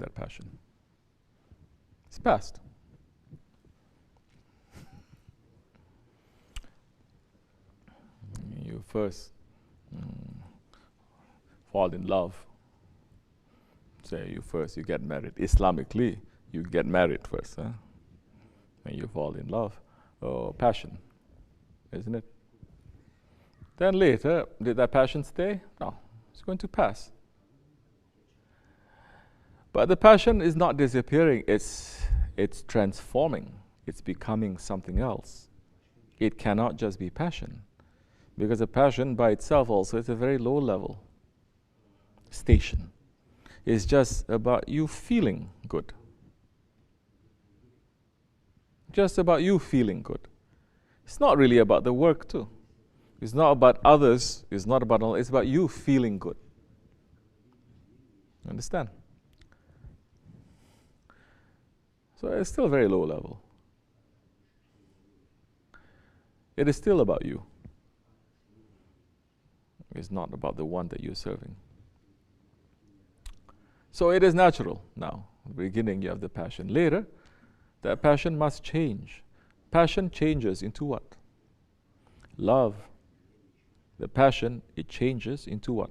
that passion. It's past. You first fall in love. Say you get married. Islamically, you get married first, huh? And you fall in love. Oh, passion, isn't it? Then later, did that passion stay? No, it's going to pass. But the passion is not disappearing, it's transforming. It's becoming something else. It cannot just be passion. Because a passion by itself also is a very low level station. It's just about you feeling good. Just about you feeling good. It's not really about the work too. It's not about others. It's not about all. It's about you feeling good. Understand? So it's still very low level. It is still about you. It's not about the one that you're serving. So it is natural now. Beginning, you have the passion. Later, that passion must change. Passion changes into what? Love. The passion, it changes into what?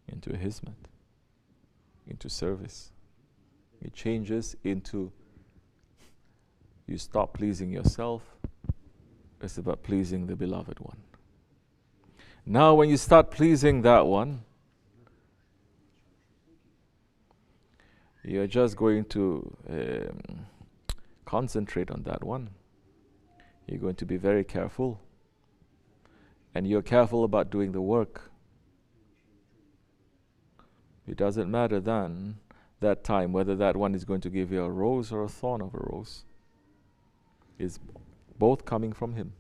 Into hizmat, into service. It changes into, you stop pleasing yourself. It's about pleasing the beloved one. Now when you start pleasing that one, you're just going to concentrate on that one. You're going to be very careful. And you're careful about doing the work. It doesn't matter then, that time, whether that one is going to give you a rose or a thorn of a rose. It's both coming from him.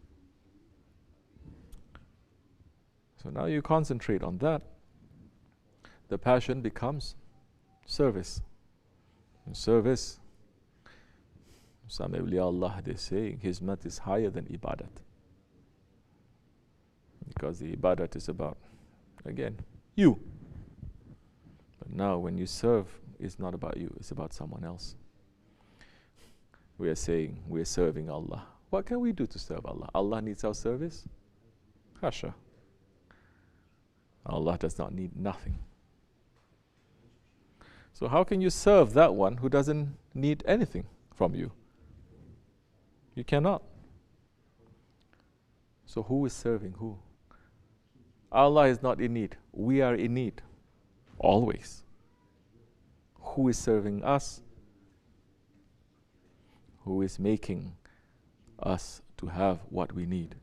So now you concentrate on that. The passion becomes service. And service, some awliya Allah, they say, hizmat is higher than ibadat. Because the ibadat is about, again, you. But now when you serve, it's not about you, it's about someone else. We are saying, we are serving Allah. What can we do to serve Allah? Allah needs our service? Hasha. Allah does not need nothing. So how can you serve that one who doesn't need anything from you? You cannot. So who is serving who? Allah is not in need. We are in need. Always. Who is serving us? Who is making us to have what we need?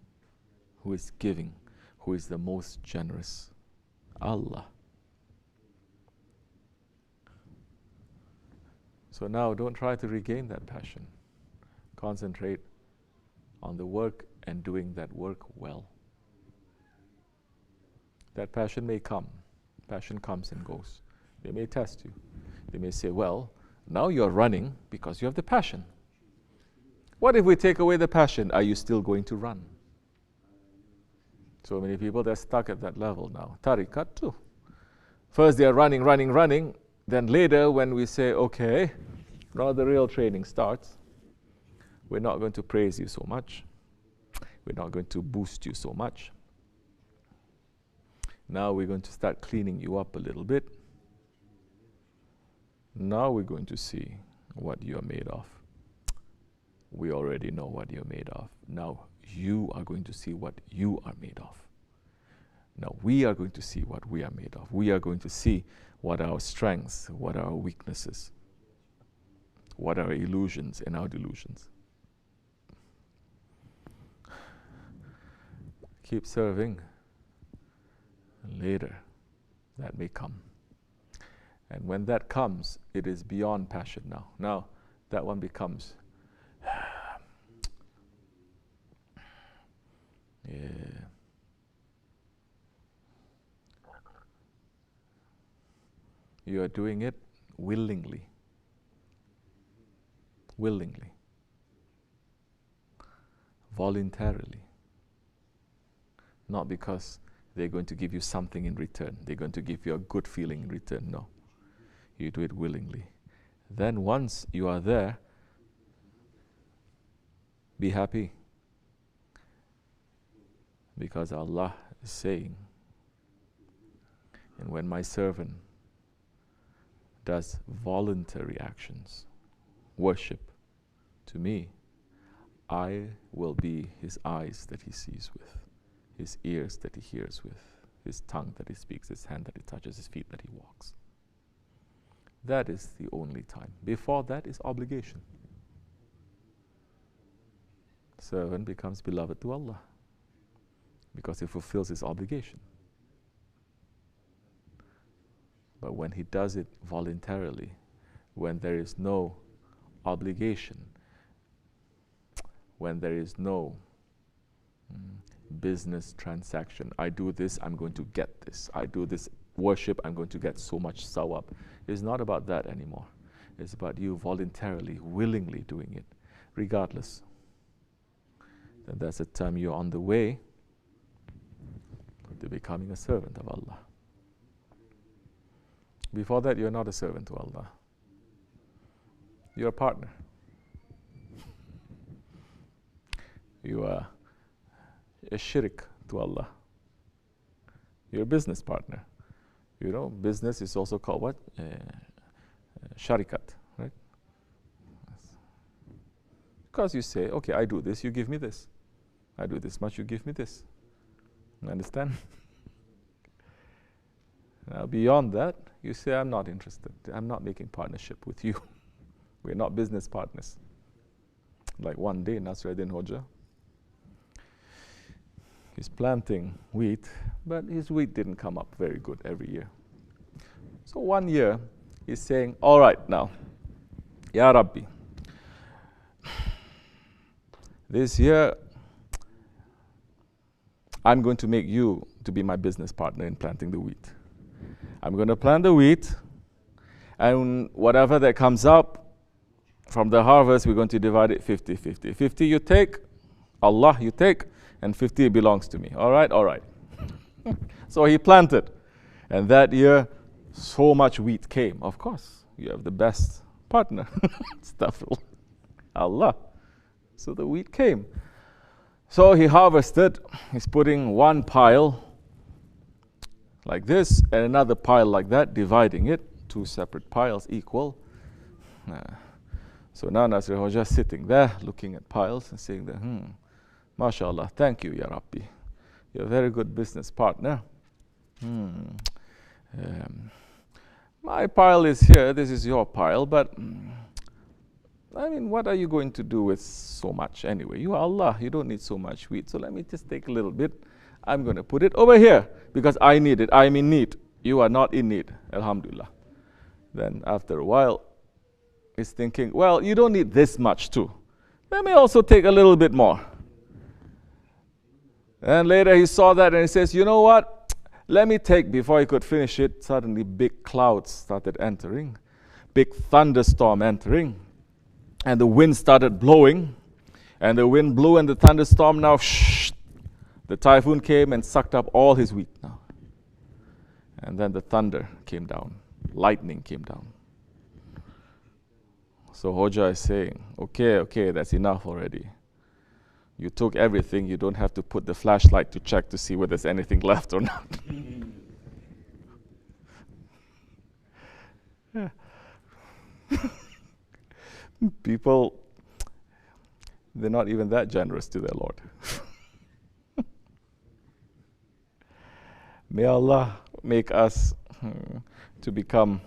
Who is giving? Who is the most generous? Allah. So now don't try to regain that passion. Concentrate on the work and doing that work well. That passion may come. Passion comes and goes. They may test you. They may say, well, now you're running because you have the passion. What if we take away the passion? Are you still going to run? So many people, they're stuck at that level now. Tariqat too. First they're running. Then later when we say, okay, now the real training starts, we're not going to praise you so much. We're not going to boost you so much. Now we're going to start cleaning you up a little bit. Now we're going to see what you're made of. We already know what you're made of. Now you are going to see what you are made of. Now we are going to see what we are made of. We are going to see what our strengths, what our weaknesses, what our illusions and our delusions. Keep serving. Later, that may come. And when that comes, it is beyond passion now. Now, that one becomes, you are doing it willingly. Willingly. Voluntarily. Not because they're going to give you something in return. They're going to give you a good feeling in return. No. you do it willingly. Then once you are there, be happy. Because Allah is saying, and when my servant does voluntary actions, worship to me, I will be his eyes that he sees with, his ears that he hears with, his tongue that he speaks, his hand that he touches, his feet that he walks. That is the only time. Before that is obligation. Servant becomes beloved to Allah because he fulfills his obligation. But when he does it voluntarily, when there is no obligation, when there is no business transaction, I do this, I'm going to get this. I do this worship, I'm going to get so much sawab. It's not about that anymore. It's about you voluntarily, willingly doing it, regardless. Then that's the time you're on the way to becoming a servant of Allah. Before that, you're not a servant to Allah. You're a partner. You are a shirk to Allah. You're a business partner. You know, business is also called what? Sharikat, right? Because you say, okay, I do this, you give me this. I do this much, you give me this. You understand? Now, beyond that, you say, I'm not interested. I'm not making partnership with you. We're not business partners. Like one day, Nasruddin Hoja, he's planting wheat, but his wheat didn't come up very good every year. So one year, he's saying, all right now, Ya Rabbi, this year, I'm going to make you to be my business partner in planting the wheat. I'm going to plant the wheat, and whatever that comes up from the harvest, we're going to divide it 50-50. 50 you take, Allah you take, and 50 belongs to me. All right, all right. So he planted. And that year, so much wheat came. Of course, you have the best partner. Allah. So the wheat came. So he harvested. He's putting one pile like this and another pile like that, dividing it. Two separate piles equal. So now Nasir Hoja sitting there, looking at piles and saying that, MashaAllah, thank you, Ya Rabbi. You're a very good business partner. My pile is here, this is your pile, but I mean, what are you going to do with so much anyway? You are Allah, you don't need so much wheat. So let me just take a little bit. I'm going to put it over here because I need it. I'm in need. You are not in need. Alhamdulillah. Then after a while, he's thinking, well, you don't need this much too. Let me also take a little bit more. And later he saw that and he says, you know what? Let me take, before he could finish it, suddenly big clouds started entering. Big thunderstorm entering. And the wind started blowing. And the wind blew and the thunderstorm now, the typhoon came and sucked up all his wheat now. And then the thunder came down. Lightning came down. So Hoja is saying, okay, that's enough already. You took everything, you don't have to put the flashlight to check to see whether there's anything left or not. People, they're not even that generous to their Lord. May Allah make us to become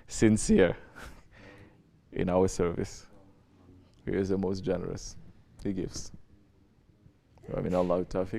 sincere in our service. He is the most generous. He gives. I mean, Allah tawfiq.